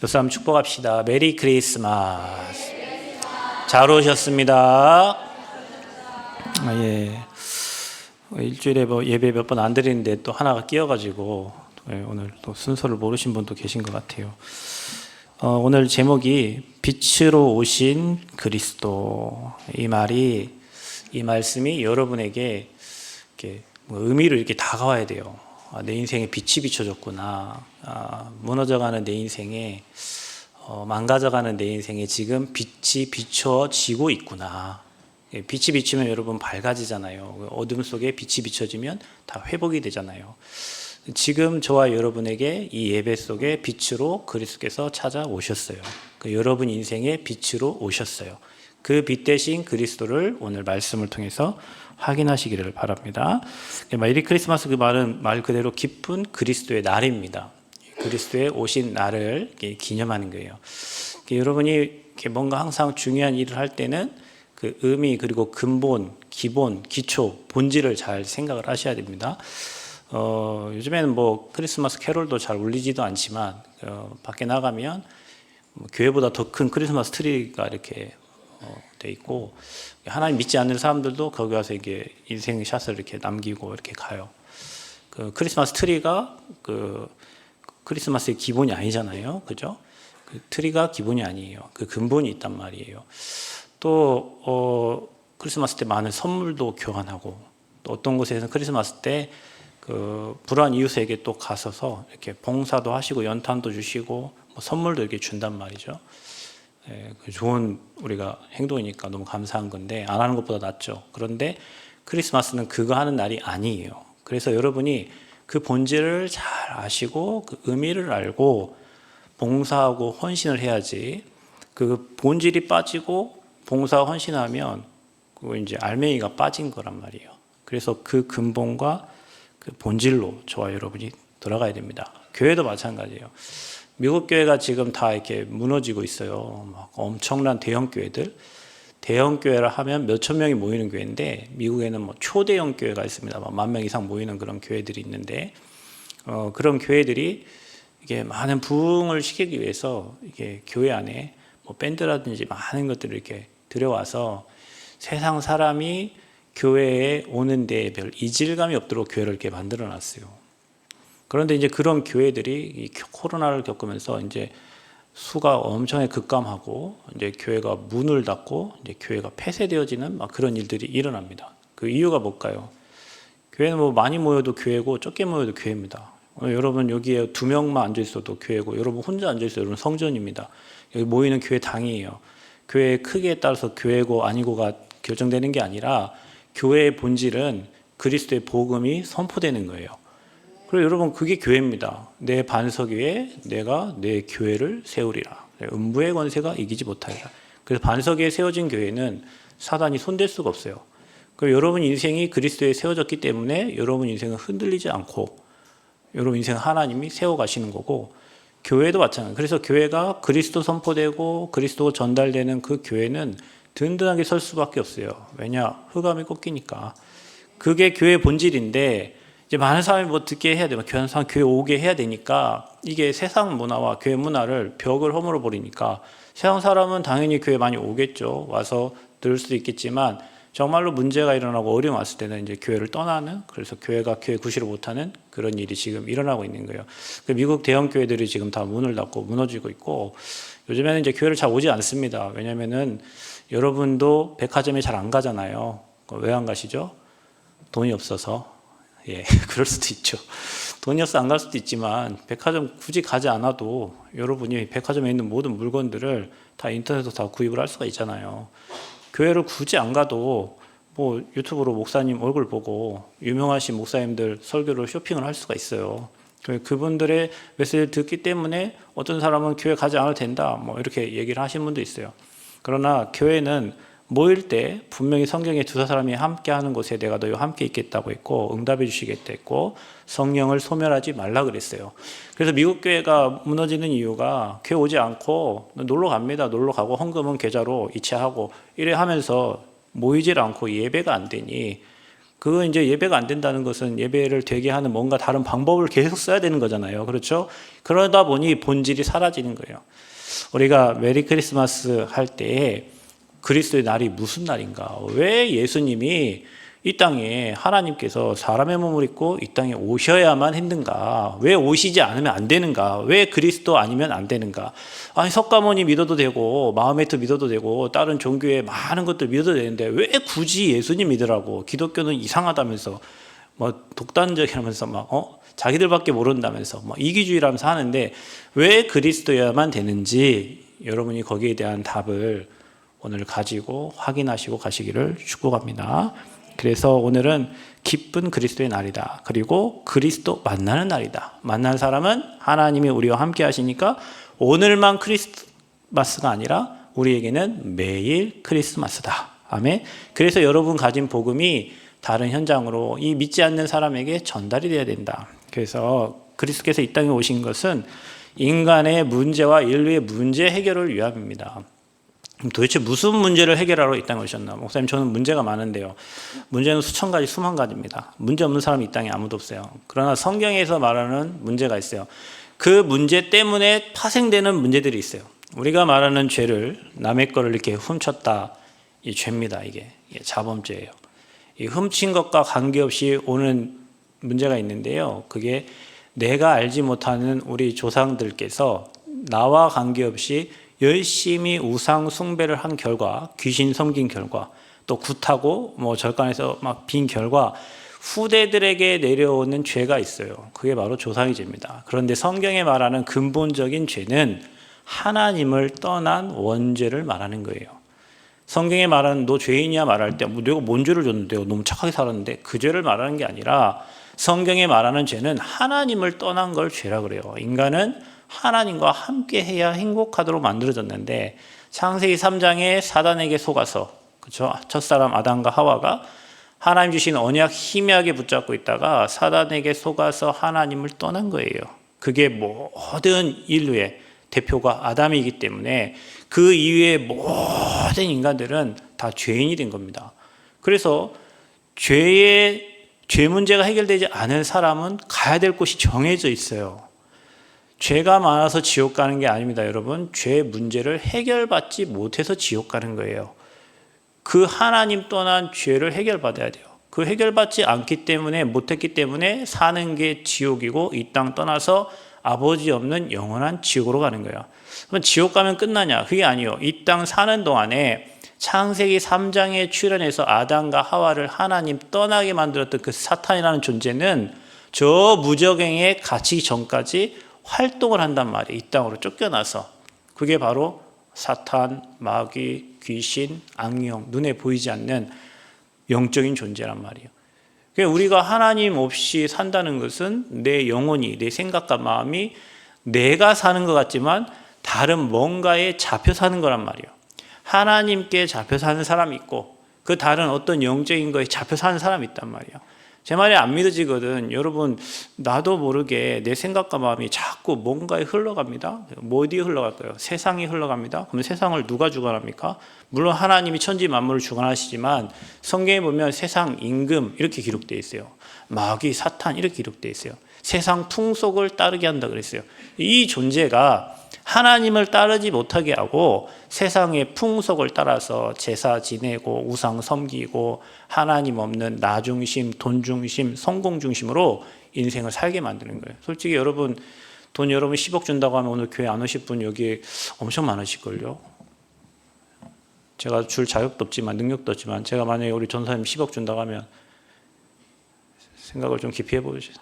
역사 한번 축복합시다. 메리 크리스마스. 잘 오셨습니다. 예. 일주일에 예배 몇 번 안 드리는데 또 하나가 끼어가지고 오늘 또 순서를 모르신 분도 계신 것 같아요. 오늘 제목이 빛으로 오신 그리스도. 이 말씀이 여러분에게 이렇게 의미로 이렇게 다가와야 돼요. 내 인생에 빛이 비춰졌구나. 무너져가는 내 인생에, 망가져가는 내 인생에 지금 빛이 비춰지고 있구나. 빛이 비치면 여러분 밝아지잖아요. 어둠 속에 빛이 비춰지면 다 회복이 되잖아요. 지금 저와 여러분에게 이 예배 속에 빛으로 그리스도께서 찾아오셨어요. 여러분 인생에 빛으로 오셨어요. 그 빛 대신 그리스도를 오늘 말씀을 통해서 확인하시기를 바랍니다. 메리 크리스마스 그 말은 말 그대로 기쁜 그리스도의 날입니다. 그리스도의 오신 날을 기념하는 거예요. 여러분이 뭔가 항상 중요한 일을 할 때는 그 의미 그리고 근본, 기본, 기초, 본질을 잘 생각을 하셔야 됩니다. 요즘에는 뭐 크리스마스 캐롤도 잘 울리지도 않지만 밖에 나가면 교회보다 더 큰 크리스마스 트리가 이렇게 돼 있고 하나님 믿지 않는 사람들도 거기 와서 이게 인생 샷을 이렇게 남기고 이렇게 가요. 그 크리스마스 트리가 그 크리스마스의 기본이 아니잖아요, 그죠? 그 트리가 기본이 아니에요. 그 근본이 있단 말이에요. 또 크리스마스 때 많은 선물도 교환하고 또 어떤 곳에서는 크리스마스 때 그 불우한 이웃에게 또 가서서 이렇게 봉사도 하시고 연탄도 주시고 뭐 선물도 이렇게 준단 말이죠. 좋은 우리가 행동이니까 너무 감사한 건데 안 하는 것보다 낫죠. 그런데 크리스마스는 그거 하는 날이 아니에요. 그래서 여러분이 그 본질을 잘 아시고 그 의미를 알고 봉사하고 헌신을 해야지. 그 본질이 빠지고 봉사 헌신하면 그거 이제 알맹이가 빠진 거란 말이에요. 그래서 그 근본과 그 본질로 저와 여러분이 돌아가야 됩니다. 교회도 마찬가지예요. 미국 교회가 지금 다 이렇게 무너지고 있어요. 막 엄청난 대형 교회들. 대형 교회라 하면 몇천 명이 모이는 교회인데 미국에는 뭐 초대형 교회가 있습니다. 10,000명 이상 모이는 그런 교회들이 있는데 그런 교회들이 이게 많은 부흥을 시키기 위해서 이게 교회 안에 뭐 밴드라든지 많은 것들을 이렇게 들여와서 세상 사람이 교회에 오는데 별 이질감이 없도록 교회를 이렇게 만들어 놨어요. 그런데 이제 그런 교회들이 이 코로나를 겪으면서 이제 수가 엄청 급감하고 이제 교회가 문을 닫고 이제 교회가 폐쇄되어지는 막 그런 일들이 일어납니다. 그 이유가 뭘까요? 교회는 뭐 많이 모여도 교회고 적게 모여도 교회입니다. 여러분 여기에 2명만 앉아 있어도 교회고 여러분 혼자 앉아 있어도 여러분 성전입니다. 여기 모이는 교회 당이에요. 교회의 크기에 따라서 교회고 아니고가 결정되는 게 아니라 교회의 본질은 그리스도의 복음이 선포되는 거예요. 그리고 여러분 그게 교회입니다. 내 반석 위에 내가 내 교회를 세우리라. 음부의 권세가 이기지 못하리라. 그래서 반석 위에 세워진 교회는 사단이 손댈 수가 없어요. 그리고 여러분 인생이 그리스도에 세워졌기 때문에 여러분 인생은 흔들리지 않고 여러분 인생은 하나님이 세워가시는 거고 교회도 마찬가지예요. 그래서 교회가 그리스도 선포되고 그리스도가 전달되는 그 교회는 든든하게 설 수밖에 없어요. 왜냐? 흑암이 꺾이니까. 그게 교회의 본질인데 이제 많은 사람이 뭐 듣게 해야 되면 교회 오게 해야 되니까 이게 세상 문화와 교회 문화를 벽을 허물어 버리니까 세상 사람은 당연히 교회 많이 오겠죠. 와서 들을 수도 있겠지만 정말로 문제가 일어나고 어려움 왔을 때는 이제 교회를 떠나는, 그래서 교회가 교회 구실을 못하는 그런 일이 지금 일어나고 있는 거예요. 미국 대형 교회들이 지금 다 문을 닫고 무너지고 있고 요즘에는 이제 교회를 잘 오지 않습니다. 왜냐면은 여러분도 백화점에 잘 안 가잖아요. 왜 안 가시죠? 돈이 없어서. 예, 그럴 수도 있죠. 돈이 없어 안 갈 수도 있지만 백화점 굳이 가지 않아도 여러분이 백화점에 있는 모든 물건들을 다 인터넷으로 다 구입을 할 수가 있잖아요. 교회를 굳이 안 가도 뭐 유튜브로 목사님 얼굴 보고 유명하신 목사님들 설교를 쇼핑을 할 수가 있어요. 그분들의 메시지를 듣기 때문에 어떤 사람은 교회 가지 않아도 된다 뭐 이렇게 얘기를 하시는 분도 있어요. 그러나 교회는 모일 때 분명히 성경에 2-4사람이 함께 하는 곳에 내가 너희와 함께 있겠다고 했고 응답해 주시겠다 했고 성령을 소멸하지 말라 그랬어요. 그래서 미국 교회가 무너지는 이유가 교회 오지 않고 놀러 갑니다. 놀러 가고 헌금은 계좌로 이체하고 이래 하면서 모이질 않고 예배가 안 되니 그거 이제 예배가 안 된다는 것은 예배를 되게 하는 뭔가 다른 방법을 계속 써야 되는 거잖아요. 그렇죠? 그러다 보니 본질이 사라지는 거예요. 우리가 메리 크리스마스 할 때 그리스도의 날이 무슨 날인가? 왜 예수님이 이 땅에 하나님께서 사람의 몸을 입고 이 땅에 오셔야만 했는가? 왜 오시지 않으면 안 되는가? 왜 그리스도 아니면 안 되는가? 아니 석가모니 믿어도 되고 마호메트 믿어도 되고 다른 종교의 많은 것들 믿어도 되는데 왜 굳이 예수님 믿으라고? 기독교는 이상하다면서 뭐 독단적이라면서 막 자기들밖에 모른다면서 막 이기주의라면서 하는데 왜 그리스도여야만 되는지 여러분이 거기에 대한 답을 오늘 가지고 확인하시고 가시기를 축복합니다. 그래서 오늘은 기쁜 그리스도의 날이다. 그리고 그리스도 만나는 날이다. 만난 사람은 하나님이 우리와 함께 하시니까 오늘만 크리스마스가 아니라 우리에게는 매일 크리스마스다. 아멘. 그래서 여러분 가진 복음이 다른 현장으로 이 믿지 않는 사람에게 전달이 돼야 된다. 그래서 그리스도께서 이 땅에 오신 것은 인간의 문제와 인류의 문제 해결을 위함입니다. 도대체 무슨 문제를 해결하러 이 땅에 오셨나? 목사님, 저는 문제가 많은데요. 문제는 수천 가지, 수만 가지입니다. 문제 없는 사람이 이 땅에 아무도 없어요. 그러나 성경에서 말하는 문제가 있어요. 그 문제 때문에 파생되는 문제들이 있어요. 우리가 말하는 죄를, 남의 거를 이렇게 훔쳤다, 이 죄입니다. 이게 자범죄예요. 이 훔친 것과 관계없이 오는 문제가 있는데요. 그게 내가 알지 못하는 우리 조상들께서 나와 관계없이 열심히 우상 숭배를 한 결과, 귀신 섬긴 결과, 또 굿하고 절간에서 막 빈 결과 후대들에게 내려오는 죄가 있어요. 그게 바로 조상의 죄입니다. 그런데 성경에 말하는 근본적인 죄는 하나님을 떠난 원죄를 말하는 거예요. 성경에 말하는 너 죄인이야 말할 때 내가 뭔 죄를 줬는데요? 너무 착하게 살았는데 그 죄를 말하는 게 아니라 성경에 말하는 죄는 하나님을 떠난 걸 죄라 그래요. 인간은 하나님과 함께 해야 행복하도록 만들어졌는데 창세기 3장에 사단에게 속아서 그렇죠? 첫사람 아담과 하와가 하나님 주신 언약 희미하게 붙잡고 있다가 사단에게 속아서 하나님을 떠난 거예요. 그게 모든 인류의 대표가 아담이기 때문에 그 이후의 모든 인간들은 다 죄인이 된 겁니다. 그래서 죄 문제가 해결되지 않은 사람은 가야 될 곳이 정해져 있어요. 죄가 많아서 지옥 가는 게 아닙니다, 여러분. 죄 문제를 해결받지 못해서 지옥 가는 거예요. 그 하나님 떠난 죄를 해결받아야 돼요. 그 해결받지 않기 때문에, 못했기 때문에 사는 게 지옥이고 이 땅 떠나서 아버지 없는 영원한 지옥으로 가는 거예요. 그럼 지옥 가면 끝나냐? 그게 아니에요. 이 땅 사는 동안에 창세기 3장에 출현해서 아담과 하와를 하나님 떠나게 만들었던 그 사탄이라는 존재는 저 무적행에 갇히기 전까지 활동을 한단 말이에요. 이 땅으로 쫓겨나서. 그게 바로 사탄, 마귀, 귀신, 악령, 눈에 보이지 않는 영적인 존재란 말이에요. 그러니까 우리가 하나님 없이 산다는 것은 내 영혼이, 내 생각과 마음이 내가 사는 것 같지만 다른 뭔가에 잡혀 사는 거란 말이에요. 하나님께 잡혀 사는 사람이 있고 그 다른 어떤 영적인 거에 잡혀 사는 사람이 있단 말이에요. 제 말이 안 믿어지거든. 여러분, 나도 모르게 내 생각과 마음이 자꾸 뭔가에 흘러갑니다. 어디에 흘러갈까요? 세상에 흘러갑니다. 그럼 세상을 누가 주관합니까? 물론 하나님이 천지 만물을 주관하시지만 성경에 보면 세상 임금 이렇게 기록되어 있어요. 마귀, 사탄 이렇게 기록되어 있어요. 세상 풍속을 따르게 한다 그랬어요. 이 존재가 하나님을 따르지 못하게 하고 세상의 풍속을 따라서 제사 지내고 우상 섬기고 하나님 없는 나 중심, 돈 중심, 성공 중심으로 인생을 살게 만드는 거예요. 솔직히 여러분 돈 여러분 10억 준다고 하면 오늘 교회 안 오실 분 여기 엄청 많으실걸요. 제가 줄 자격도 없지만 능력도 없지만 제가 만약에 우리 전사님 10억 준다고 하면 생각을 좀 깊이 해보시죠.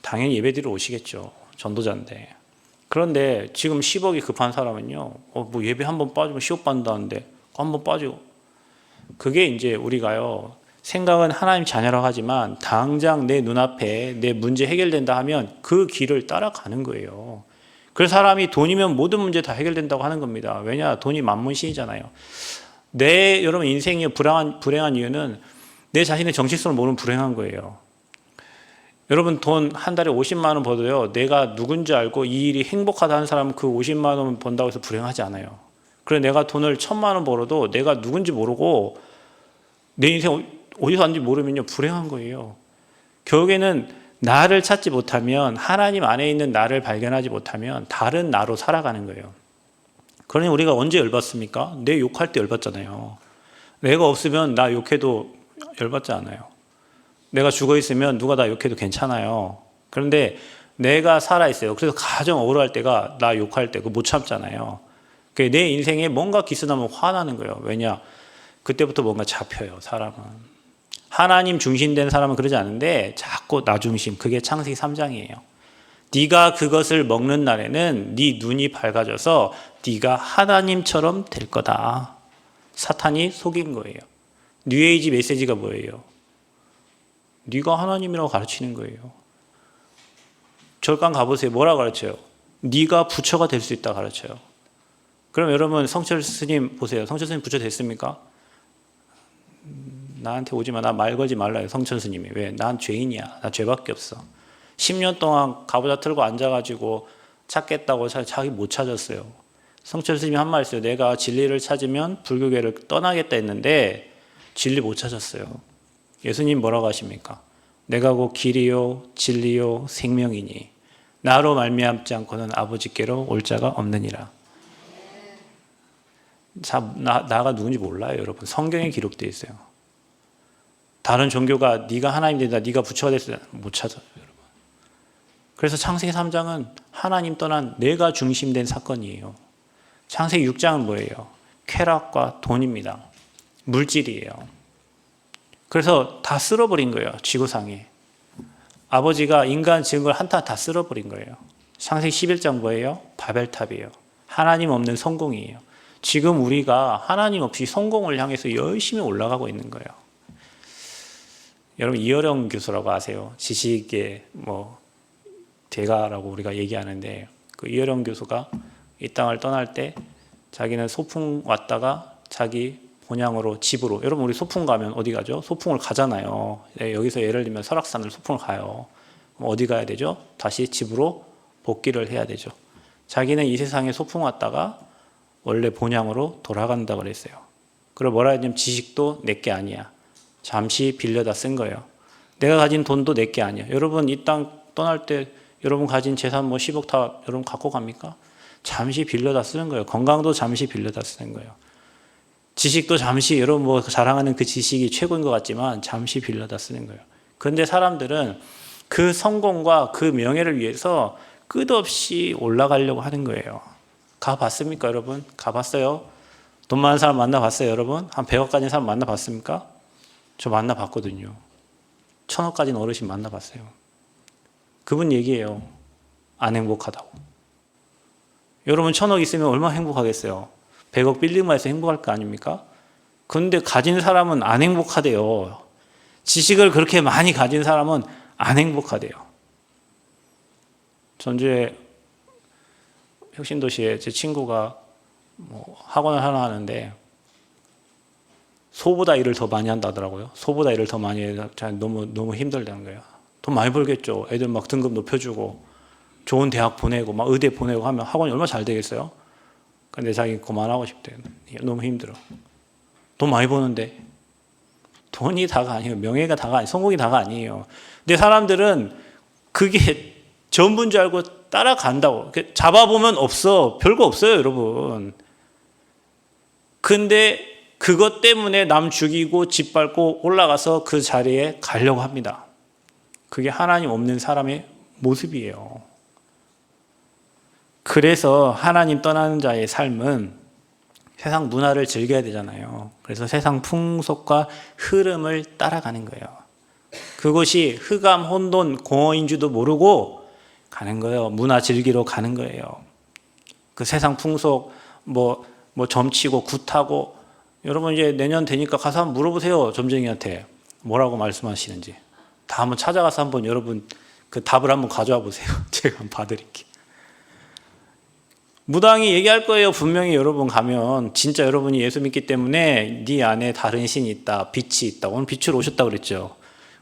당연히 예배드리러 오시겠죠. 전도자인데. 그런데 지금 10억이 급한 사람은요, 뭐 예배 한번 빠지면 10억 받는다는데 한번 빠지고. 그게 이제 우리가요, 생각은 하나님 자녀라고 하지만 당장 내 눈앞에 내 문제 해결된다 하면 그 길을 따라가는 거예요. 그 사람이 돈이면 모든 문제 다 해결된다고 하는 겁니다. 왜냐? 돈이 만문신이잖아요. 여러분 인생이 불행한 이유는 내 자신의 정체성을 모르는 불행한 거예요. 여러분 돈 한 달에 50만 원 벌어도요, 내가 누군지 알고 이 일이 행복하다 하는 사람은 그 50만 원 번다고 해서 불행하지 않아요. 그래 내가 돈을 1,000만 원 벌어도 내가 누군지 모르고 내 인생 어디서 왔는지 모르면요, 불행한 거예요. 결국에는 나를 찾지 못하면, 하나님 안에 있는 나를 발견하지 못하면 다른 나로 살아가는 거예요. 그러니 우리가 언제 열받습니까? 내 욕할 때 열받잖아요. 내가 없으면 나 욕해도 열받지 않아요. 내가 죽어 있으면 누가 나 욕해도 괜찮아요. 그런데 내가 살아 있어요. 그래서 가장 억울할 때가 나 욕할 때 그거 못 참잖아요. 내 인생에 뭔가 기스나면 화나는 거예요. 왜냐? 그때부터 뭔가 잡혀요, 사람은. 하나님 중심된 사람은 그러지 않은데 자꾸 나 중심, 그게 창세기 3장이에요. 네가 그것을 먹는 날에는 네 눈이 밝아져서 네가 하나님처럼 될 거다. 사탄이 속인 거예요. 뉴에이지 메시지가 뭐예요? 네가 하나님이라고 가르치는 거예요. 절간 가보세요. 뭐라고 가르쳐요? 네가 부처가 될 수 있다 가르쳐요. 그럼 여러분 성철 스님 보세요. 성철 스님 부처 됐습니까? 나한테 오지 마. 나 말 걸지 말라요. 성철 스님이. 왜? 난 죄인이야. 나 죄밖에 없어. 10년 동안 가보자 틀고 앉아가지고 찾겠다고 자기 못 찾았어요. 성철 스님이 한 말 있어요. 내가 진리를 찾으면 불교계를 떠나겠다 했는데 진리 못 찾았어요. 예수님 뭐라고 하십니까? 내가 곧 길이요 진리요 생명이니 나로 말미암지 않고는 아버지께로 올 자가 없느니라. 나가 누군지 몰라요, 여러분. 성경에 기록되어 있어요. 다른 종교가 네가 하나님 된다, 네가 부처가 됐다 못 찾아요, 여러분. 그래서 창세기 3장은 하나님 떠난 내가 중심된 사건이에요. 창세기 6장은 뭐예요? 쾌락과 돈입니다. 물질이에요. 그래서 다 쓸어버린 거예요, 지구상에. 아버지가 인간 지은 걸 한타 다 쓸어버린 거예요. 창세기 11장 뭐예요? 바벨탑이에요. 하나님 없는 성공이에요. 지금 우리가 하나님 없이 성공을 향해서 열심히 올라가고 있는 거예요. 여러분 이어령 교수라고 아세요? 지식의 대가라고 우리가 얘기하는데 그 이어령 교수가 이 땅을 떠날 때 자기는 소풍 왔다가 자기 본향으로 집으로, 여러분 우리 소풍 가면 어디 가죠? 소풍을 가잖아요. 여기서 예를 들면 설악산을 소풍을 가요. 그럼 어디 가야 되죠? 다시 집으로 복귀를 해야 되죠. 자기는 이 세상에 소풍 왔다가 원래 본향으로 돌아간다고 그랬어요. 그리고 뭐라 하냐면 지식도 내게 아니야. 잠시 빌려다 쓴 거예요. 내가 가진 돈도 내게 아니야. 여러분 이 땅 떠날 때 여러분 가진 재산 10억 다 여러분 갖고 갑니까? 잠시 빌려다 쓰는 거예요. 건강도 잠시 빌려다 쓰는 거예요. 지식도 잠시, 여러분 자랑하는 그 지식이 최고인 것 같지만 잠시 빌려다 쓰는 거예요. 그런데 사람들은 그 성공과 그 명예를 위해서 끝없이 올라가려고 하는 거예요. 가봤습니까, 여러분? 가봤어요? 돈 많은 사람 만나봤어요, 여러분? 한 100억 가진 사람 만나봤습니까? 저 만나봤거든요. 1000억 가진 어르신 만나봤어요. 그분 얘기해요. 안 행복하다고. 여러분 1000억 있으면 얼마나 행복하겠어요? 100억 빌딩만 해서 행복할 거 아닙니까? 그런데 가진 사람은 안 행복하대요. 지식을 그렇게 많이 가진 사람은 안 행복하대요. 전주에 혁신도시에 제 친구가 학원을 하나 하는데 소보다 일을 더 많이 한다더라고요. 소보다 일을 더 많이 해서 너무 힘들다는 거예요. 돈 많이 벌겠죠. 애들 막 등급 높여주고 좋은 대학 보내고 막 의대 보내고 하면 학원이 얼마나 잘 되겠어요? 근데 자기 그만하고 싶대요. 너무 힘들어. 돈 많이 버는데 돈이 다가 아니에요. 명예가 다가 아니에요. 성공이 다가 아니에요. 근데 사람들은 그게 전부인 줄 알고 따라간다고. 잡아보면 없어. 별거 없어요, 여러분. 근데 그것 때문에 남 죽이고 짓밟고 올라가서 그 자리에 가려고 합니다. 그게 하나님 없는 사람의 모습이에요. 그래서 하나님 떠나는 자의 삶은 세상 문화를 즐겨야 되잖아요. 그래서 세상 풍속과 흐름을 따라가는 거예요. 그것이 흑암, 혼돈, 공허인 줄도 모르고 가는 거예요. 문화 즐기러 가는 거예요. 그 세상 풍속, 점치고 굿하고, 여러분 이제 내년 되니까 가서 한번 물어보세요. 점쟁이한테 뭐라고 말씀하시는지. 다 한번 찾아가서 한번 여러분 그 답을 한번 가져와 보세요. 제가 한번 봐드릴게요. 무당이 얘기할 거예요. 분명히 여러분 가면 진짜 여러분이 예수 믿기 때문에 네 안에 다른 신이 있다, 빛이 있다. 오늘 빛으로 오셨다고 그랬죠.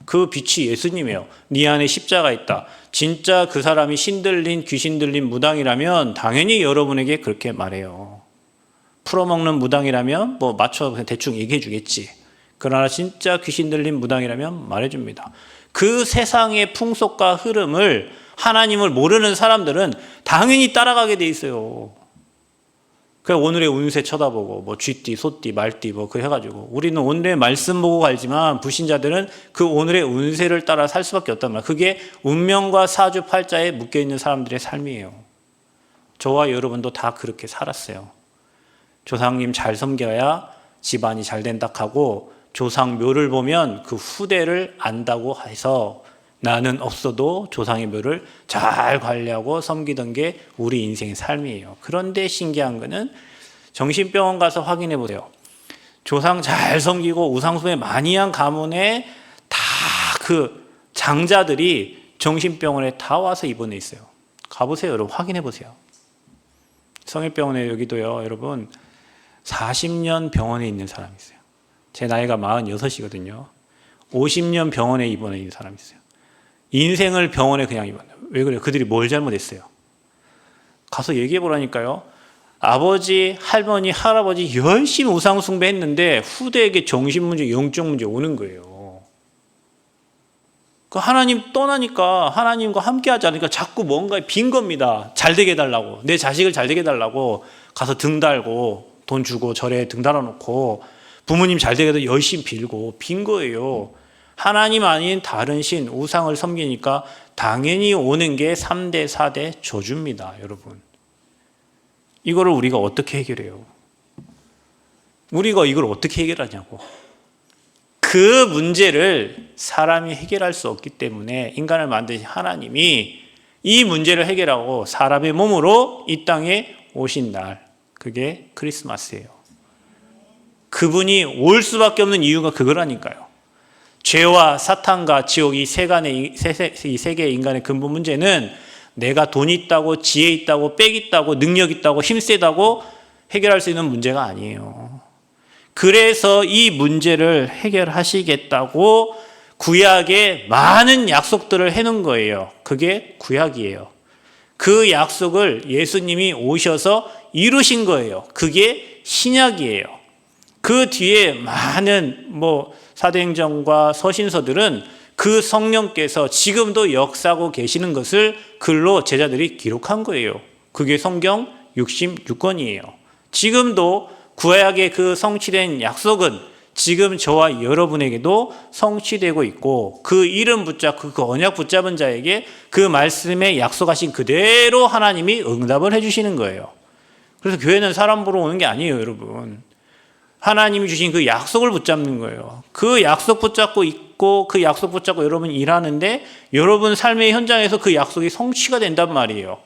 그 빛이 예수님이에요. 네 안에 십자가 있다. 진짜 그 사람이 신 들린 귀신 들린 무당이라면 당연히 여러분에게 그렇게 말해요. 풀어먹는 무당이라면 맞춰 대충 얘기해 주겠지. 그러나 진짜 귀신 들린 무당이라면 말해줍니다. 그 세상의 풍속과 흐름을 하나님을 모르는 사람들은 당연히 따라가게 돼 있어요. 그 오늘의 운세 쳐다보고 뭐 쥐띠, 소띠, 말띠 뭐 그 해가지고 우리는 오늘의 말씀 보고 갈지만 불신자들은 그 오늘의 운세를 따라 살 수밖에 없단 말이에요. 그게 운명과 사주팔자에 묶여있는 사람들의 삶이에요. 저와 여러분도 다 그렇게 살았어요. 조상님 잘 섬겨야 집안이 잘 된다 하고 조상 묘를 보면 그 후대를 안다고 해서 나는 없어도 조상의 묘를 잘 관리하고 섬기던 게 우리 인생의 삶이에요. 그런데 신기한 거는 정신병원 가서 확인해 보세요. 조상 잘 섬기고 우상숭배 많이 한 가문에 다 그 장자들이 정신병원에 다 와서 입원해 있어요. 가보세요. 여러분 확인해 보세요. 성일병원에 여기도요. 여러분 40년 병원에 있는 사람이 있어요. 제 나이가 46이거든요. 50년 병원에 입원해 있는 사람이 있어요. 인생을 병원에 그냥 입원해요. 왜 그래요? 그들이 뭘 잘못했어요? 가서 얘기해 보라니까요. 아버지, 할머니, 할아버지 열심히 우상 숭배했는데 후대에게 정신 문제, 영적 문제 오는 거예요. 그 하나님 떠나니까 하나님과 함께 하지 않으니까 자꾸 뭔가 빈 겁니다. 잘 되게 해달라고. 내 자식을 잘 되게 해달라고 가서 등 달고 돈 주고 절에 등 달아놓고 부모님 잘 되게 해서 열심히 빌고 빈 거예요. 하나님 아닌 다른 신, 우상을 섬기니까 당연히 오는 게 3대, 4대 저주입니다. 여러분. 이거를 우리가 어떻게 해결해요? 우리가 이걸 어떻게 해결하냐고. 그 문제를 사람이 해결할 수 없기 때문에 인간을 만드신 하나님이 이 문제를 해결하고 사람의 몸으로 이 땅에 오신 날, 그게 크리스마스예요. 그분이 올 수밖에 없는 이유가 그거라니까요. 죄와 사탄과 지옥 이 세계의 인간의 근본 문제는 내가 돈 있다고 지혜 있다고 빽 있다고 능력 있다고 힘 세다고 해결할 수 있는 문제가 아니에요. 그래서 이 문제를 해결하시겠다고 구약에 많은 약속들을 해놓은 거예요. 그게 구약이에요. 그 약속을 예수님이 오셔서 이루신 거예요. 그게 신약이에요. 그 뒤에 많은 사도행전과 서신서들은 그 성령께서 지금도 역사하고 계시는 것을 글로 제자들이 기록한 거예요. 그게 성경 66권이에요. 지금도 구약의 그 성취된 약속은 지금 저와 여러분에게도 성취되고 있고 그 이름 붙잡고 그 언약 붙잡은 자에게 그 말씀에 약속하신 그대로 하나님이 응답을 해주시는 거예요. 그래서 교회는 사람 보러 오는 게 아니에요, 여러분. 하나님이 주신 그 약속을 붙잡는 거예요. 그 약속 붙잡고 있고 그 약속 붙잡고 여러분 일하는데 여러분 삶의 현장에서 그 약속이 성취가 된단 말이에요.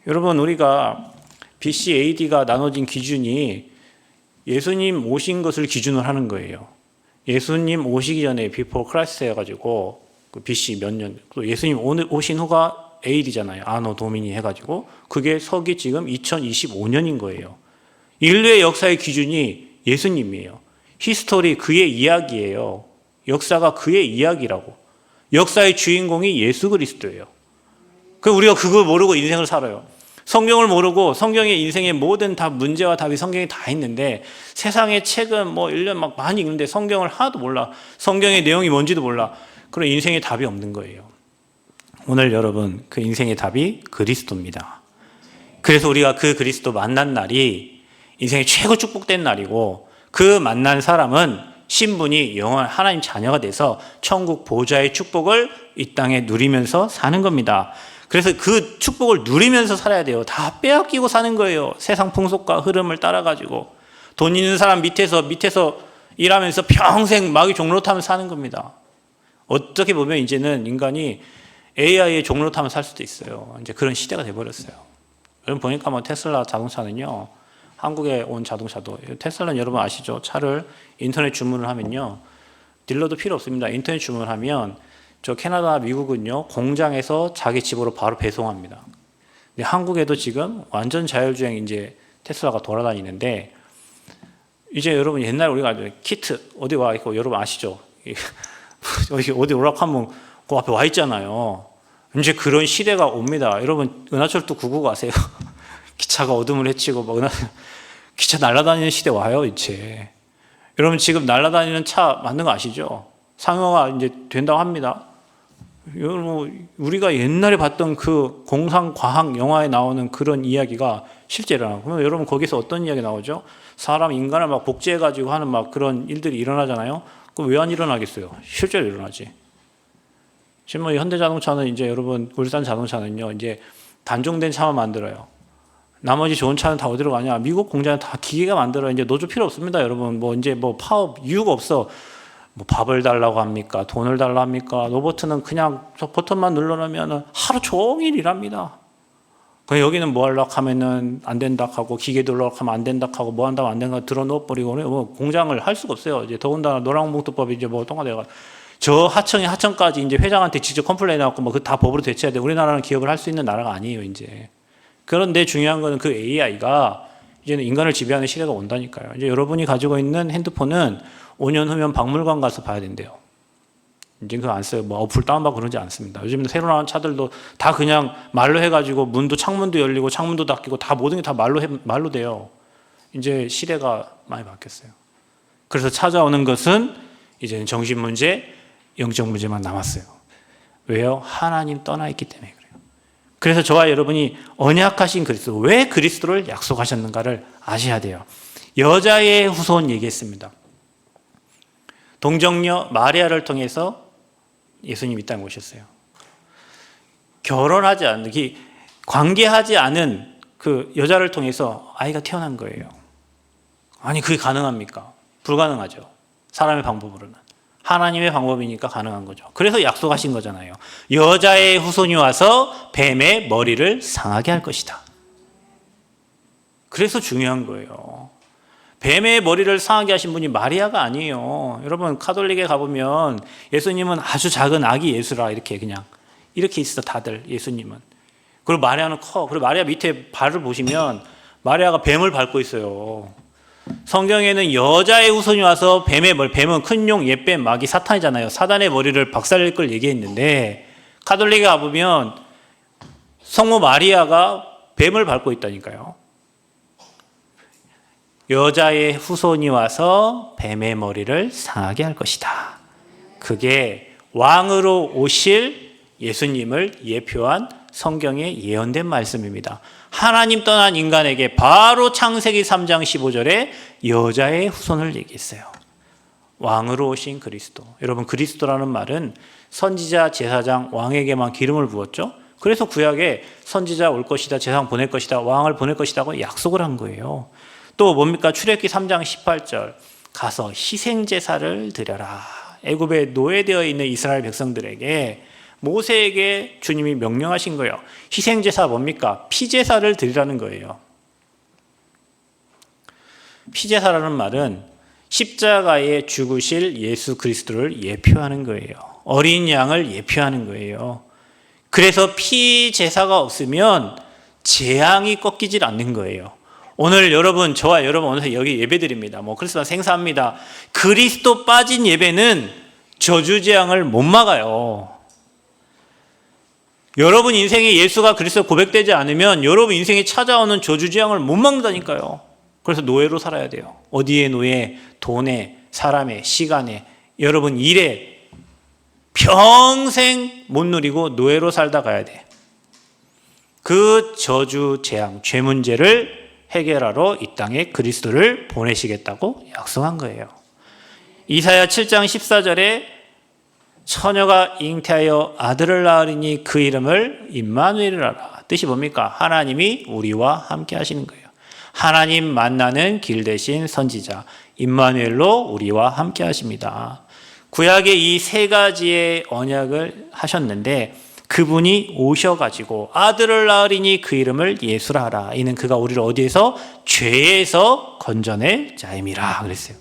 여러분 우리가 BC, AD가 나눠진 기준이 예수님 오신 것을 기준으로 하는 거예요. 예수님 오시기 전에 비포 크라이스트 해가지고 그 BC 몇 년, 또 예수님 오신 후가 AD잖아요. 아노 도미니 해가지고 그게 서기 지금 2025년인 거예요. 인류의 역사의 기준이 예수님이에요. 히스토리 그의 이야기예요. 역사가 그의 이야기라고. 역사의 주인공이 예수 그리스도예요. 그래서 우리가 그걸 모르고 인생을 살아요. 성경을 모르고 성경의 인생의 모든 다 문제와 답이 성경에 다 있는데 세상의 책은 1년 많이 읽는데 성경을 하나도 몰라. 성경의 내용이 뭔지도 몰라. 그럼 인생의 답이 없는 거예요. 오늘 여러분 그 인생의 답이 그리스도입니다. 그래서 우리가 그 그리스도 만난 날이 인생의 최고 축복된 날이고 그 만난 사람은 신분이 영원한 하나님 자녀가 돼서 천국 보좌의 축복을 이 땅에 누리면서 사는 겁니다. 그래서 그 축복을 누리면서 살아야 돼요. 다 빼앗기고 사는 거예요. 세상 풍속과 흐름을 따라가지고 돈 있는 사람 밑에서 일하면서 평생 마귀 종로 타면 사는 겁니다. 어떻게 보면 이제는 인간이 AI의 종로 타면 살 수도 있어요. 이제 그런 시대가 돼버렸어요. 여러분 보니까 테슬라 자동차는요, 한국에 온 자동차도 테슬라는 여러분 아시죠? 차를 인터넷 주문을 하면요, 딜러도 필요 없습니다. 인터넷 주문을 하면 저 캐나다, 미국은요 공장에서 자기 집으로 바로 배송합니다. 근데 한국에도 지금 완전 자율주행 이제 테슬라가 돌아다니는데 이제 여러분 옛날 우리가 키트 어디 와 있고 여러분 아시죠? 어디 오락하면 그 앞에 와 있잖아요. 이제 그런 시대가 옵니다. 여러분 은하철도 999 아세요? 기차가 어둠을 헤치고 기차 날아다니는 시대 와요 이제. 여러분 지금 날아다니는 차 맞는 거 아시죠? 상용화 이제 된다고 합니다. 여러분 우리가 옛날에 봤던 그 공상과학 영화에 나오는 그런 이야기가 실제 일어나고, 그러면 여러분 거기서 어떤 이야기 나오죠? 사람 인간을 막 복제해가지고 하는 막 그런 일들이 일어나잖아요. 그럼 왜 안 일어나겠어요? 실제로 일어나지. 지금 뭐 현대자동차는 이제 여러분 울산 자동차는요 이제 단종된 차만 만들어요. 나머지 좋은 차는 다 어디로 가냐? 미국 공장에 다 기계가 만들어요. 이제 노조 필요 없습니다, 여러분. 뭐 이제 뭐 파업 이유가 없어. 뭐 밥을 달라고 합니까? 돈을 달라고 합니까? 로봇은 그냥 저 버튼만 눌러놓으면 하루 종일 일합니다. 그 여기는 뭐 하려고 하면은 안 된다 하고, 기계 돌려고 하면 안 된다 하고, 뭐 한다고 안 된다 하고 들어 넣어버리고, 뭐 공장을 할 수가 없어요. 이제 더군다나 노란봉투법이 이제 뭐 통과돼가 저 하청이 하청까지 이제 회장한테 직접 컴플레인 해갖고 뭐 그 다 법으로 대체해야 돼. 우리나라는 기업을 할 수 있는 나라가 아니에요, 이제. 그런데 중요한 거는 그 AI가 이제는 인간을 지배하는 시대가 온다니까요. 이제 여러분이 가지고 있는 핸드폰은 5년 후면 박물관 가서 봐야 된대요. 이제 그거 안 써요. 뭐 어플 다운받고 그러지 않습니다. 요즘은 새로 나온 차들도 다 그냥 말로 해가지고 문도 창문도 열리고 창문도 닫히고 다 모든 게 다 말로 돼요. 이제 시대가 많이 바뀌었어요. 그래서 찾아오는 것은 이제는 정신 문제, 영적 문제만 남았어요. 왜요? 하나님 떠나 있기 때문에 그래요. 그래서 저와 여러분이 언약하신 그리스도, 왜 그리스도를 약속하셨는가를 아셔야 돼요. 여자의 후손 얘기했습니다. 동정녀 마리아를 통해서 예수님이 이 땅에 오셨어요. 결혼하지 않는, 관계하지 않은 그 여자를 통해서 아이가 태어난 거예요. 아니 그게 가능합니까? 불가능하죠. 사람의 방법으로는. 하나님의 방법이니까 가능한 거죠. 그래서 약속하신 거잖아요. 여자의 후손이 와서 뱀의 머리를 상하게 할 것이다. 그래서 중요한 거예요. 뱀의 머리를 상하게 하신 분이 마리아가 아니에요. 여러분 카톨릭에 가보면 예수님은 아주 작은 아기 예수라 이렇게 그냥 이렇게 있어 다들 예수님은. 그리고 마리아는 커. 그리고 마리아 밑에 발을 보시면 마리아가 뱀을 밟고 있어요. 성경에는 여자의 후손이 와서 뱀의 머리, 뱀은 큰 용, 옛뱀, 마귀, 사탄이잖아요. 사단의 머리를 박살낼 걸 얘기했는데 카톨릭에 가보면 성모 마리아가 뱀을 밟고 있다니까요. 여자의 후손이 와서 뱀의 머리를 상하게 할 것이다. 그게 왕으로 오실 예수님을 예표한 성경에 예언된 말씀입니다. 하나님 떠난 인간에게 바로 창세기 3장 15절에 여자의 후손을 얘기했어요. 왕으로 오신 그리스도. 여러분 그리스도라는 말은 선지자, 제사장, 왕에게만 기름을 부었죠. 그래서 구약에 선지자 올 것이다, 제사장 보낼 것이다, 왕을 보낼 것이라고 약속을 한 거예요. 또 뭡니까? 출애굽기 3장 18절 가서 희생제사를 드려라. 애굽에 노예되어 있는 이스라엘 백성들에게 모세에게 주님이 명령하신 거예요. 희생제사 뭡니까? 피제사를 드리라는 거예요. 피제사라는 말은 십자가에 죽으실 예수 그리스도를 예표하는 거예요. 어린 양을 예표하는 거예요. 그래서 피제사가 없으면 재앙이 꺾이질 않는 거예요. 오늘 여러분, 저와 여러분 오늘 여기 예배드립니다. 뭐 크리스마스 행사합니다. 그리스도 빠진 예배는 저주재앙을 못 막아요. 여러분 인생에 예수가 그리스도 고백되지 않으면 여러분 인생에 찾아오는 저주재앙을 못 막는다니까요. 그래서 노예로 살아야 돼요. 어디에 노예? 돈에, 사람에, 시간에, 여러분 일에 평생 못 누리고 노예로 살다 가야 돼. 그 저주재앙, 죄 문제를 해결하러 이 땅에 그리스도를 보내시겠다고 약속한 거예요. 이사야 7장 14절에 처녀가 잉태하여 아들을 낳으리니 그 이름을 임마누엘이라 하라. 뜻이 뭡니까? 하나님이 우리와 함께 하시는 거예요. 하나님 만나는 길 대신 선지자 임마누엘로 우리와 함께 하십니다. 구약에 이 세 가지의 언약을 하셨는데 그분이 오셔가지고 아들을 낳으리니 그 이름을 예수라 하라. 이는 그가 우리를 어디에서? 죄에서 건져낼 자임이라 그랬어요.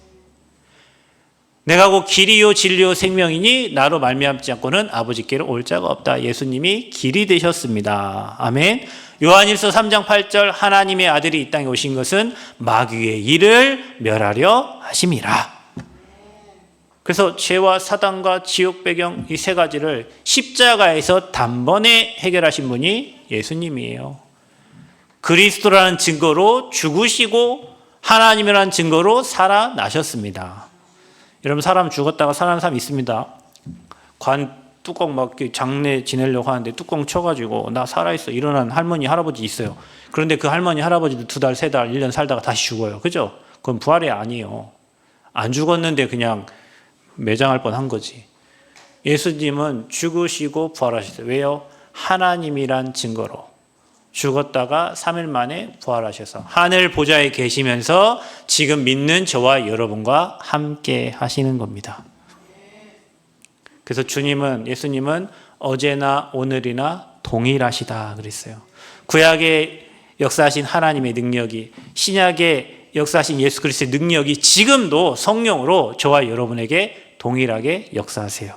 내가 곧 길이요 진리요 생명이니 나로 말미암지 않고는 아버지께로 올 자가 없다. 예수님이 길이 되셨습니다. 아멘. 요한일서 3장 8절 하나님의 아들이 이 땅에 오신 것은 마귀의 일을 멸하려 하심이라. 그래서 죄와 사단과 지옥 배경 이 세 가지를 십자가에서 단번에 해결하신 분이 예수님이에요. 그리스도라는 증거로 죽으시고 하나님이라는 증거로 살아나셨습니다. 여러분, 사람 죽었다가 살아난 사람 있습니다. 관 뚜껑 막 장례 지내려고 하는데 뚜껑 쳐가지고 나 살아있어 일어난 할머니 할아버지 있어요. 그런데 그 할머니 할아버지도 2달 3달 1년 살다가 다시 죽어요. 그죠? 그건 부활이 아니에요. 안 죽었는데 그냥 매장할 뻔한 거지. 예수님은 죽으시고 부활하셨어요. 왜요? 하나님이란 증거로 죽었다가 3일 만에 부활하셔서 하늘 보좌에 계시면서 지금 믿는 저와 여러분과 함께 하시는 겁니다. 그래서 예수님은 어제나 오늘이나 동일하시다 그랬어요. 구약의 역사하신 하나님의 능력이, 신약의 역사하신 예수 그리스도의 능력이 지금도 성령으로 저와 여러분에게 동일하게 역사하세요.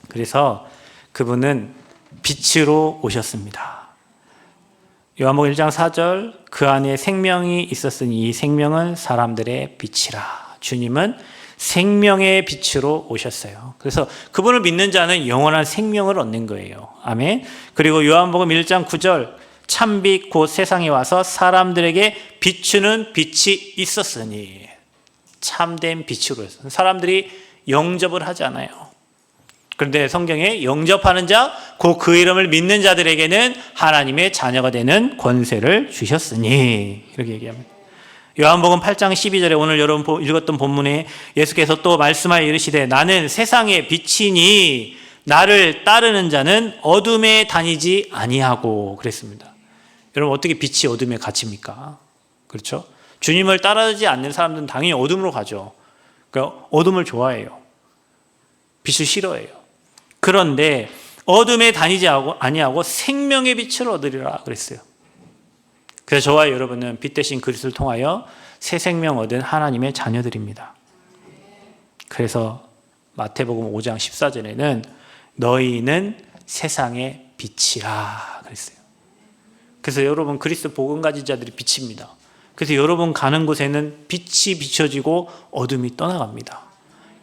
그래서 그분은 빛으로 오셨습니다. 요한복음 1장 4절, 그 안에 생명이 있었으니 이 생명은 사람들의 빛이라. 주님은 생명의 빛으로 오셨어요. 그래서 그분을 믿는 자는 영원한 생명을 얻는 거예요. 아멘. 그리고 요한복음 1장 9절, 참빛 곧 세상에 와서 사람들에게 비추는 빛이 있었으니, 참된 빛으로 했어요. 사람들이 영접을 하지 않아요. 그런데 성경에 영접하는 자, 곧 그 이름을 믿는 자들에게는 하나님의 자녀가 되는 권세를 주셨으니, 이렇게 얘기합니다. 요한복음 8장 12절에 오늘 여러분 읽었던 본문에 예수께서 또 말씀하여 이르시되 나는 세상의 빛이니 나를 따르는 자는 어둠에 다니지 아니하고 그랬습니다. 여러분, 어떻게 빛이 어둠에 갇힙니까? 그렇죠? 주님을 따르지 않는 사람들은 당연히 어둠으로 가죠. 그러니까 어둠을 좋아해요. 빛을 싫어해요. 그런데 어둠에 다니지 아니하고 생명의 빛을 얻으리라 그랬어요. 그래서 저와 여러분은 빛 대신 그리스도를 통하여 새 생명 얻은 하나님의 자녀들입니다. 그래서 마태복음 5장 14절에는 너희는 세상의 빛이라 그랬어요. 그래서 여러분, 그리스도 복음 가진 자들이 빛입니다. 그래서 여러분 가는 곳에는 빛이 비춰지고 어둠이 떠나갑니다.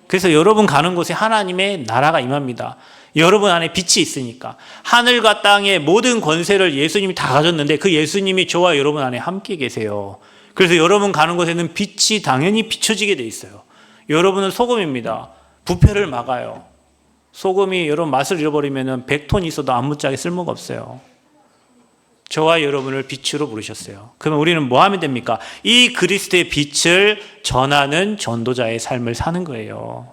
그래서 여러분 가는 곳에 하나님의 나라가 임합니다. 여러분 안에 빛이 있으니까. 하늘과 땅의 모든 권세를 예수님이 다 가졌는데 그 예수님이 저와 여러분 안에 함께 계세요. 그래서 여러분 가는 곳에는 빛이 당연히 비춰지게 돼 있어요. 여러분은 소금입니다. 부패를 막아요. 소금이 여러분 맛을 잃어버리면 100톤 있어도 아무짝에 쓸모가 없어요. 저와 여러분을 빛으로 부르셨어요. 그러면 우리는 뭐 하면 됩니까? 이 그리스도의 빛을 전하는 전도자의 삶을 사는 거예요.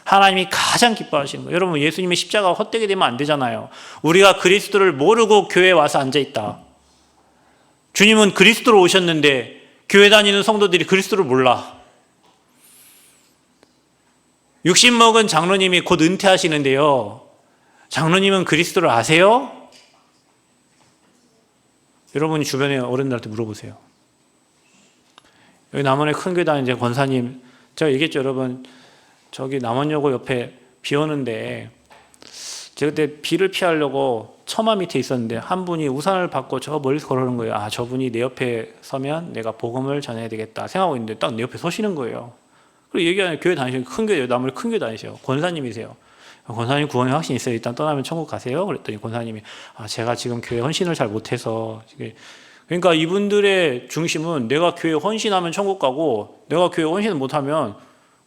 하나님이 가장 기뻐하시는 거예요. 여러분, 예수님의 십자가가 헛되게 되면 안 되잖아요. 우리가 그리스도를 모르고 교회에 와서 앉아있다. 주님은 그리스도로 오셨는데 교회 다니는 성도들이 그리스도를 몰라. 육신 먹은 장로님이 곧 은퇴하시는데요, 장로님은 그리스도를 아세요? 여러분이 주변에 어른들한테 물어보세요. 여기 남원에 큰 교회 다니는 권사님, 제가 얘기했죠, 여러분. 저기 남원여고 옆에 비 오는데 제가 그때 비를 피하려고 처마 밑에 있었는데 한 분이 우산을 받고 저 멀리서 걸어오는 거예요. 아, 저분이 내 옆에 서면 내가 복음을 전해야 되겠다 생각하고 있는데 딱 내 옆에 서시는 거예요. 그리고 얘기하는 교회 다니시는 큰 교회, 남원에 큰 교회 다니세요. 권사님이세요. 권사님 구원의 확신이 있어요. 일단 떠나면 천국 가세요. 그랬더니 권사님이 제가 지금 교회 헌신을 잘 못해서. 그러니까 이분들의 중심은 내가 교회 헌신하면 천국 가고 내가 교회 헌신을 못하면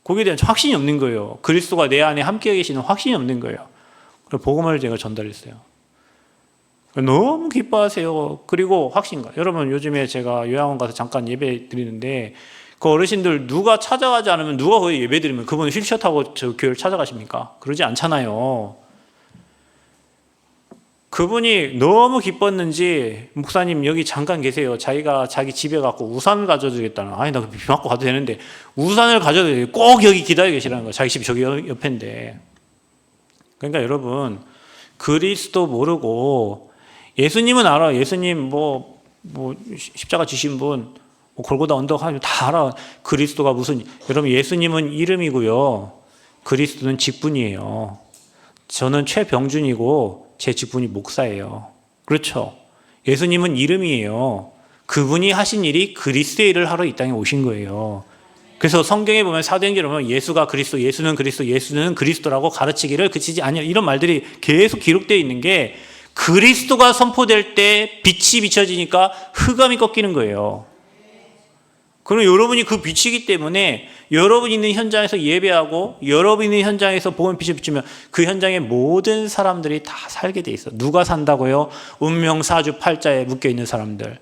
거기에 대한 확신이 없는 거예요. 그리스도가 내 안에 함께 계시는 확신이 없는 거예요. 그래서 복음을 제가 전달했어요. 너무 기뻐하세요. 그리고 확신가. 여러분, 요즘에 제가 요양원 가서 잠깐 예배 드리는데 그 어르신들 누가 찾아가지 않으면, 누가 거기 예배 드리면 그분 휠체어 타고 저 교회를 찾아가십니까? 그러지 않잖아요. 그분이 너무 기뻤는지 목사님 여기 잠깐 계세요. 자기가 자기 집에 갖고 우산을 가져주겠다는. 아니, 나 비 맞고 가도 되는데 우산을 가져도 돼요. 꼭 여기 기다려 계시라는 거예요. 자기 집이 저기 옆인데. 그러니까 여러분, 그리스도 모르고, 예수님은 알아. 예수님 뭐 십자가 지신 분, 골고다 언덕 하면 다 알아. 그리스도가 무슨, 여러분, 예수님은 이름이고요, 그리스도는 직분이에요. 저는 최병준이고 제 직분이 목사예요. 그렇죠? 예수님은 이름이에요. 그분이 하신 일이 그리스도의 일을 하러 이 땅에 오신 거예요. 그래서 성경에 보면 사도행전에 보면 예수가 그리스도, 예수는 그리스도, 예수는 그리스도라고 가르치기를 그치지 아니하, 이런 말들이 계속 기록되어 있는 게, 그리스도가 선포될 때 빛이 비춰지니까 흑암이 꺾이는 거예요. 그럼 여러분이 그 빛이기 때문에 여러분이 있는 현장에서 예배하고 여러분이 있는 현장에서 복음의 빛을 비추면 그 현장의 모든 사람들이 다 살게 돼 있어. 누가 산다고요? 운명사주 팔자에 묶여있는 사람들.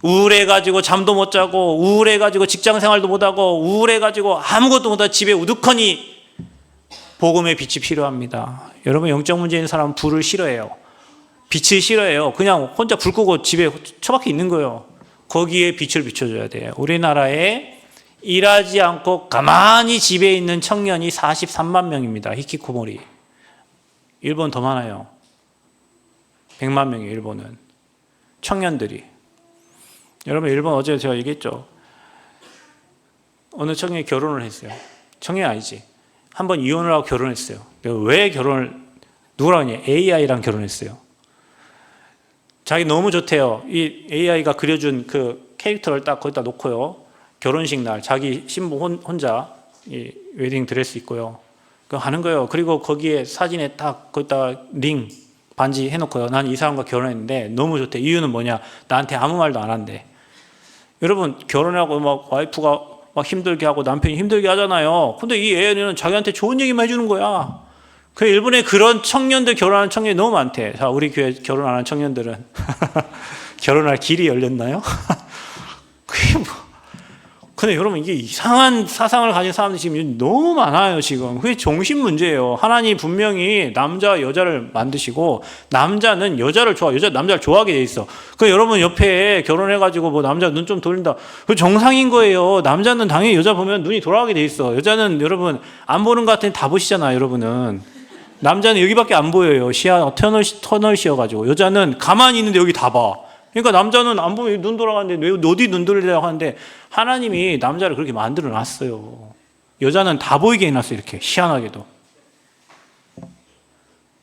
우울해가지고 잠도 못 자고 우울해가지고 직장생활도 못하고 우울해가지고 아무것도 못하고 집에 우두커니 복음의 빛이 필요합니다. 여러분 영적 문제 있는 사람은 불을 싫어해요. 빛을 싫어해요. 그냥 혼자 불 끄고 집에 처박혀 있는 거예요. 거기에 빛을 비춰줘야 돼요. 우리나라에 일하지 않고 가만히 집에 있는 청년이 43만 명입니다. 히키코모리. 일본 더 많아요. 100만 명이에요. 일본은. 청년들이. 여러분 일본 어제 제가 얘기했죠. 어느 청년이 결혼을 했어요. 청년이 아니지. 한번 이혼을 하고 결혼했어요. 왜 결혼을 누구랑 하냐? AI랑 결혼했어요. 자기 너무 좋대요. 이 AI가 그려준 그 캐릭터를 딱 거기다 놓고요. 결혼식 날 자기 신부 혼자 이 웨딩 드레스 입고요. 그거 하는 거예요. 그리고 거기에 사진에 딱 거기다 링 반지 해놓고요. 난 이 사람과 결혼했는데 너무 좋대. 이유는 뭐냐? 나한테 아무 말도 안 한대. 여러분 결혼하고 막 와이프가 막 힘들게 하고 남편이 힘들게 하잖아요. 근데 이 AI는 자기한테 좋은 얘기만 해주는 거야. 그 일본에 그런 청년들 결혼하는 청년이 너무 많대. 자, 우리 교회 결혼하는 청년들은 결혼할 길이 열렸나요? 그게 뭐. 근데 여러분 이게 이상한 사상을 가진 사람들이 지금 너무 많아요. 지금 그게 정신 문제예요. 하나님 분명히 남자와 여자를 만드시고 남자는 여자를 좋아, 여자 남자를 좋아하게 돼 있어. 그 여러분 옆에 결혼해가지고 뭐 남자 눈 좀 돌린다. 그 정상인 거예요. 남자는 당연히 여자 보면 눈이 돌아가게 돼 있어. 여자는 여러분 안 보는 것 같으니 다 보시잖아요. 여러분은 남자는 여기밖에 안 보여요. 시야 터널시여가지고 여자는 가만히 있는데 여기 다 봐. 그러니까 남자는 안 보면 눈 돌아가는데 왜 어디 눈 돌리려고 하는데 하나님이 남자를 그렇게 만들어 놨어요. 여자는 다 보이게 해놨어요. 이렇게 희한하게도.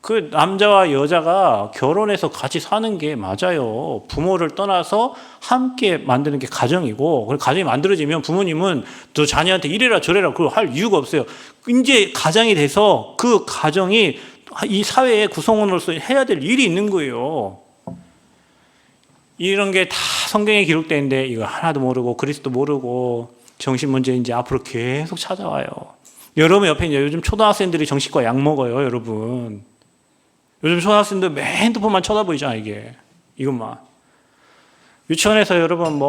그 남자와 여자가 결혼해서 같이 사는 게 맞아요. 부모를 떠나서 함께 만드는 게 가정이고, 가정이 만들어지면 부모님은 또 자녀한테 이래라 저래라 그걸 할 이유가 없어요. 이제 가정이 돼서 그 가정이 이 사회의 구성원으로서 해야 될 일이 있는 거예요. 이런 게 다 성경에 기록되어 있는데 이거 하나도 모르고 그리스도 모르고 정신 문제인지 앞으로 계속 찾아와요. 여러분 옆에 이제 요즘 초등학생들이 정신과 약 먹어요. 여러분 요즘 초등학생들 맨 핸드폰만 쳐다보이잖아. 이게 이것만 유치원에서 여러분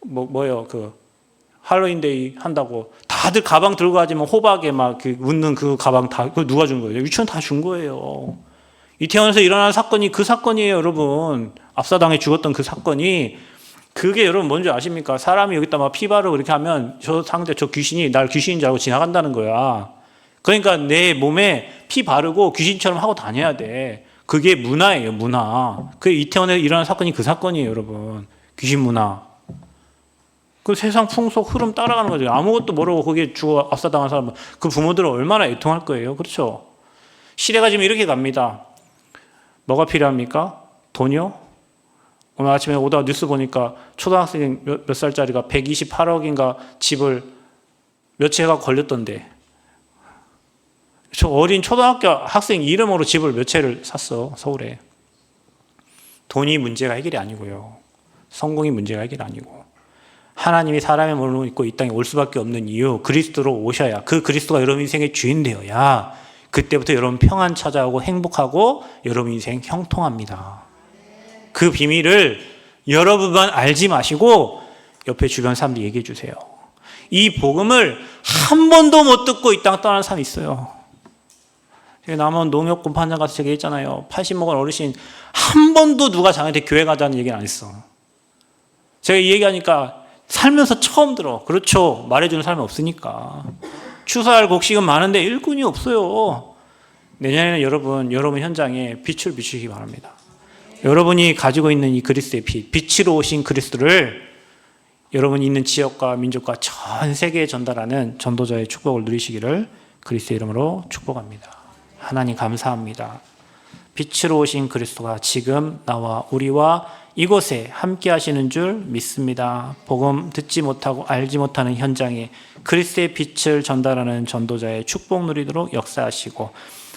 뭐요 그 할로윈데이 한다고 다들 가방 들고 가지만 호박에 막 그 웃는 그 가방 다 그거 누가 준 거예요? 유치원 다 준 거예요. 이태원에서 일어난 사건이 그 사건이에요. 여러분 압사당해 죽었던 그 사건이 그게 여러분 뭔지 아십니까? 사람이 여기다 막 피 바르고 이렇게 하면 저 귀신이 날 귀신인 줄 알고 지나간다는 거야. 그러니까 내 몸에 피 바르고 귀신처럼 하고 다녀야 돼. 그게 문화예요. 문화. 그 이태원에 일어난 사건이 그 사건이에요. 여러분 귀신 문화. 그 세상 풍속 흐름 따라가는 거죠. 아무것도 모르고 거기에 죽어 압사당한 사람은 그 부모들은 얼마나 애통할 거예요. 그렇죠? 시대가 지금 이렇게 갑니다. 뭐가 필요합니까? 돈이요? 오늘 아침에 오다가 뉴스 보니까 초등학생 몇 살짜리가 128억인가 집을 몇 채가 걸렸던데. 저 어린 초등학교 학생 이름으로 집을 몇 채를 샀어. 서울에. 돈이 문제가 해결이 아니고요. 성공이 문제가 해결이 아니고. 하나님이 사람의 몸을 입고 이 땅에 올 수밖에 없는 이유, 그리스도로 오셔야 그 그리스도가 여러분 인생의 주인 되어야 그때부터 여러분 평안 찾아오고 행복하고 여러분 인생 형통합니다. 그 비밀을 여러분만 알지 마시고 옆에 주변 사람들 얘기해 주세요. 이 복음을 한 번도 못 듣고 이 땅 떠나는 사람이 있어요. 제가 남원 농협금 판장 가서 제가 했잖아요. 80 먹은 어르신 한 번도 누가 자기한테 교회 가자는 얘기는 안 했어. 제가 이 얘기하니까 살면서 처음 들어. 그렇죠. 말해주는 사람이 없으니까. 추수할 곡식은 많은데 일꾼이 없어요. 내년에는 여러분 현장에 빛을 비추시기 바랍니다. 여러분이 가지고 있는 이 그리스도의 빛, 빛으로 오신 그리스도를 여러분이 있는 지역과 민족과 전 세계에 전달하는 전도자의 축복을 누리시기를 그리스도의 이름으로 축복합니다. 하나님 감사합니다. 빛으로 오신 그리스도가 지금 나와 우리와 이곳에 함께 하시는 줄 믿습니다. 복음 듣지 못하고 알지 못하는 현장에 그리스도의 빛을 전달하는 전도자의 축복 누리도록 역사하시고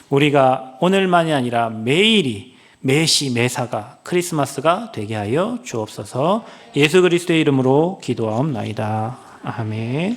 우리가 오늘만이 아니라 매일이 매시 매사가 크리스마스가 되게 하여 주옵소서. 예수 그리스도의 이름으로 기도하옵나이다. 아멘.